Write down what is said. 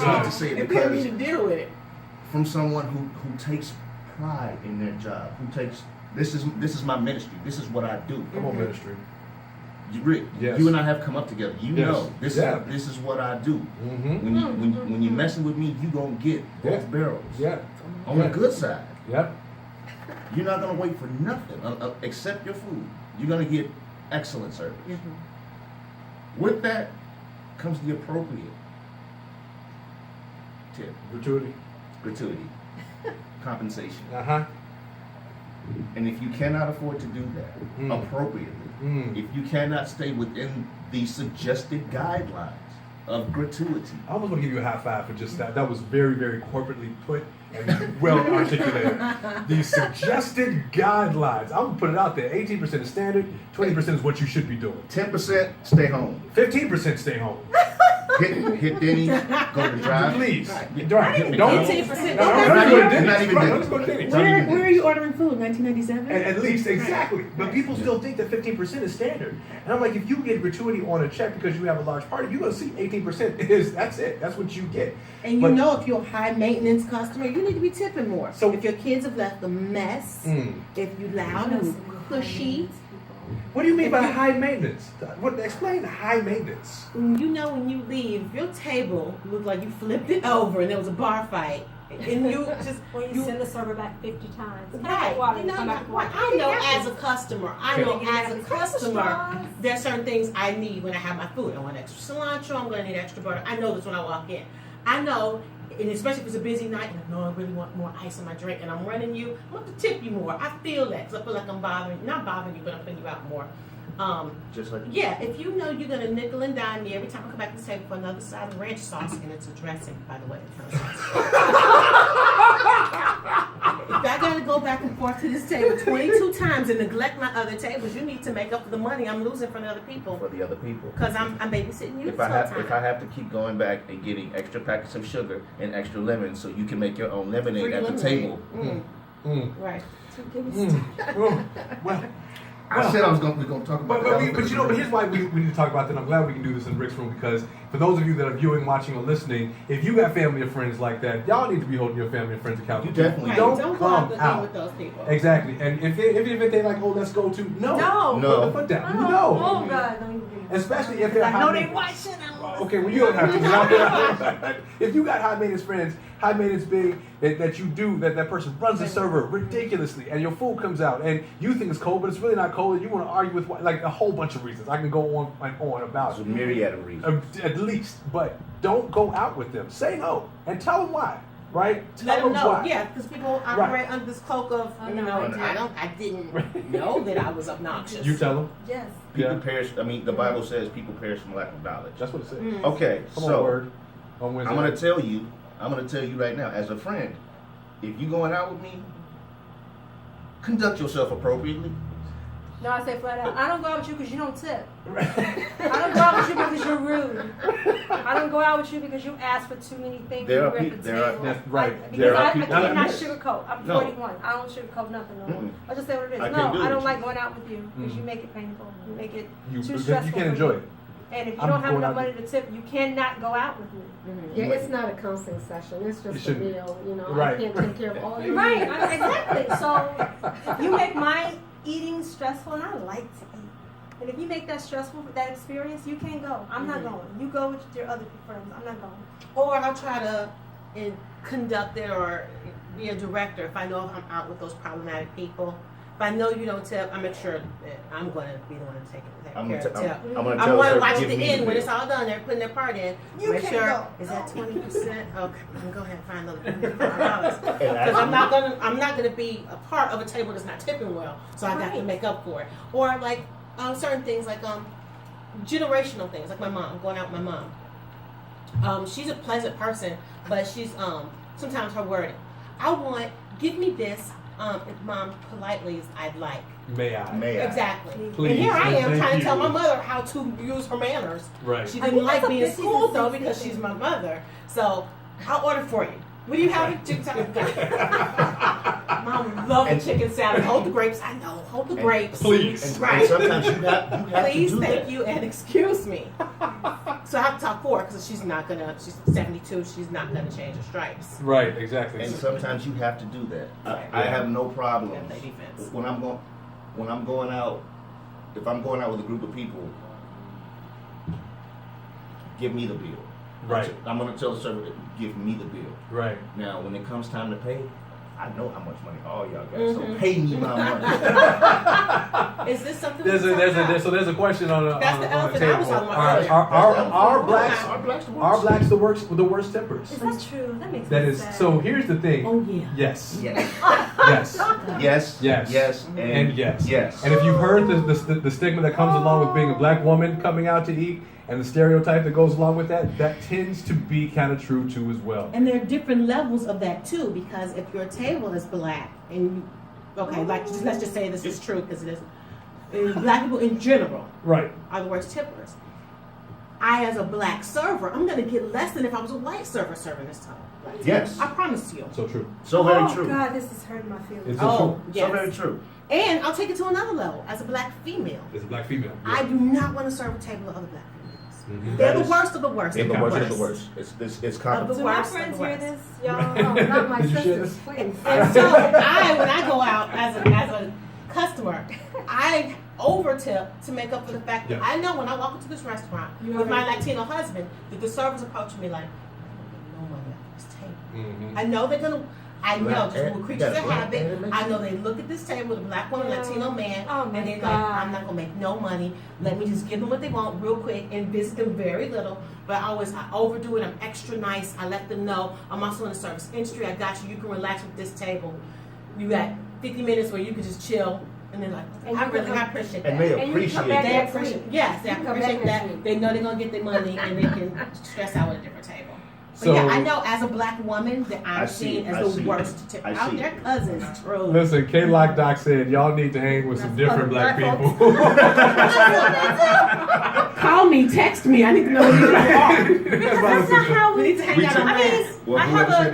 hate to say it because you deal with it. From someone who takes pride in their job, who takes this is my ministry. This is what I do. Come on, ministry. Rick, yes. you and I have come up together. You yes. know this is what I do. Mm-hmm. When you're messing with me, you gonna get both barrels. Yeah. On the good side. Yep. You're not gonna wait for nothing except your food. You're gonna get excellent service. Mm-hmm. With that comes the appropriate tip. Gratuity. Compensation. And if you cannot afford to do that appropriately, if you cannot stay within the suggested guidelines of gratuity. I almost want to give you a high five for just that. That was very, very corporately put and well articulated. The suggested guidelines. I'm going to put it out there. 18% is standard, 20% is what you should be doing. 10% stay home. 15% stay home. Hit Denny's, go to drive. Please. Right. Don't. 15%. Not even Denny's. Where are you ordering food? 1997? At least, exactly. But people still think that 15% is standard. And I'm like, if you get gratuity on a check because you have a large party, you're going to see 18% that's it. That's what you get. And you know if you're a high maintenance customer, you need to be tipping more. So if your kids have left a mess, if you loud and cushy. What do you mean by high maintenance? Explain high maintenance. You know when you leave, your table looked like you flipped it over and there was a bar fight. And you just when you send the server back 50 times. Right. I know as a customer, there's certain things I need when I have my food. I want extra cilantro, I'm gonna need extra butter. I know this when I walk in. I know, and especially if it's a busy night and I know I really want more ice in my drink and I'm running you, I want to tip you more. I feel that because I feel like I'm not bothering you, but I'm putting you out more. Just like if you know you're gonna nickel and dime me every time I come back to the table for another side of ranch sauce, and it's a dressing, by the way. If I gotta go back and forth to this table 22 times and neglect my other tables, you need to make up for the money I'm losing from the other people. For the other people. Because I'm babysitting you. If I have to keep going back and getting extra packets of sugar and extra lemon so you can make your own lemonade at the table. Right. Well. I said we're going to talk about that. But here's why we need to talk about that. I'm glad we can do this in Rix Room because for those of you that are viewing, watching, or listening, if you got family or friends like that, y'all need to be holding your family and friends accountable. You definitely don't come out with those people. Exactly. And if they like, oh, let's go to put the foot down. No. Oh God, don't even do that. Especially if they're I know they watching. Okay, well you don't have to get out there. If you got high maintenance friends, high maintenance big that you do that person runs the server ridiculously, and your food comes out, and you think it's cold, but it's really not cold, and you want to argue with like a whole bunch of reasons. I can go on and on about it. A myriad of reasons. At least, but don't go out with them. Say no and tell them why. Right? Let them know. Why. Yeah, because people operate under this cloak of I didn't know that I was obnoxious. You tell them. Yes. People perish. I mean, the Bible says people perish from lack of knowledge. That's what it says. Okay, so I'm going to tell you right now, as a friend, if you going out with me, conduct yourself appropriately. No, I say flat out. I don't go out with you because you don't tip. I don't go out with you because you're rude. I don't go out with you because you ask for too many things. There are people. That's right. Because I cannot sugarcoat. I'm 41. I don't sugarcoat nothing no more. I'll just say what it is. I don't like going out with you because you make it painful. You make it too stressful. You can't enjoy it. And if you don't have enough money to tip, you cannot go out with me. Yeah, it's not a counseling session. It's just a meal. Right. I can't take care of all your needs. Exactly. So if you make my eating stressful, and I like to eat. And if you make that stressful for that experience, you can't go. I'm not going. You go with your other friends. I'm not going. Or I'll try to conduct it or be a director if I know if I'm out with those problematic people. If I know you don't tip, I make sure that I'm going to be the one to take care of the tip. I'm going to watch the end when it's all done. They're putting their part in. You make sure go. Is that 20%? Okay, I'm gonna go ahead and find those $5 because I'm not gonna be a part of a table that's not tipping well. So I got to make up for it. Or like certain things like generational things like my mom. I'm going out with my mom. She's a pleasant person, but she's sometimes her wording. Give me this. If mom politely is I'd like. May I? Exactly. Please. And here I am trying to tell my mother how to use her manners. Right. She didn't like me in school though because she's my mother. So I'll order for you. What do you have? Mom love the chicken salad. Hold the grapes. I know. Hold the grapes. Please. And Right. sometimes you have Please, to do thank that. you, and excuse me. So I have to talk for her because she's 72. She's not gonna change her stripes. Right, exactly. And sometimes you have to do that. Right. I have no problem Yeah, they defense. when I'm going out. If I'm going out with a group of people, give me the bill. Right. I'm gonna tell the server to give me the bill. Right. Now, when it comes time to pay, I know how much money all y'all got, Mm-hmm. so pay me my money. Is this something? There's a question on the That's the elephant table. I was talking about Are- earlier. are blacks Our blacks the worst. are blacks the worst tempers? Is that true? That makes That me is sad. so. Here's the thing. Oh yeah. Yes. Yes. Yes. Yes. Yes. Yes. And yes. Yes. And if you've heard the stigma that comes along with being a black woman coming out to eat, and the stereotype that goes along with that, that tends to be kind of true too as well. And there are different levels of that too, because if your table is black and let's just say this is true because it is. Black people in general Right. are the worst tippers. I, as a black server, I'm gonna get less than if I was a white server serving this time. Yes. I promise you. So true. So very Oh true. God, this is hurting my feelings. It's so Oh, true. yes. So very true. And I'll take it to another level. As a black female, It's a black female. I do not want to serve a table of other black females. Mhm. They're That the is- worst of the worst. They're the worst of the Worst. worst. It's Of complicated. the Do my worst of friends the hear worst. this? Y'all, Oh, not my Did you share sisters, this? please. And so when I go out as a customer, I over tip to make up for the fact that Yeah. I know when I walk into this restaurant You with my already- Latino husband, that the servers approaching me like, no money at this table. Mhm. I know they're gonna. I know, Black just and- we're creatures yeah, of black habit. and I know they look at this table with a black woman, Yeah. Latino man, Oh my and they're like, God. I'm not gonna make no money. Let me just give them what they want real quick and visit them very little. But I overdo it. I'm extra nice. I let them know I'm also in the service industry. I got you. You can relax with this table. You got 50 minutes where you can just chill. And they're like, And I you really can- appreciate that. And they And you come appreciate back They that. next appreciate, week. yes, they You come back appreciate next that. week. They know they're gonna get their money and they can stress out at a different table. But So yeah, I know as a black woman that I I'm see seen it. I as see the it. worst tip I out see there. it. Cousins, true. Listen, K Lock Doc said y'all need to hang with some different black Black people. Call me, text me. I need to know who you are. That's my That's not sister. how We we. need to hang We out took- on I mean, that. Well, I whoever have a said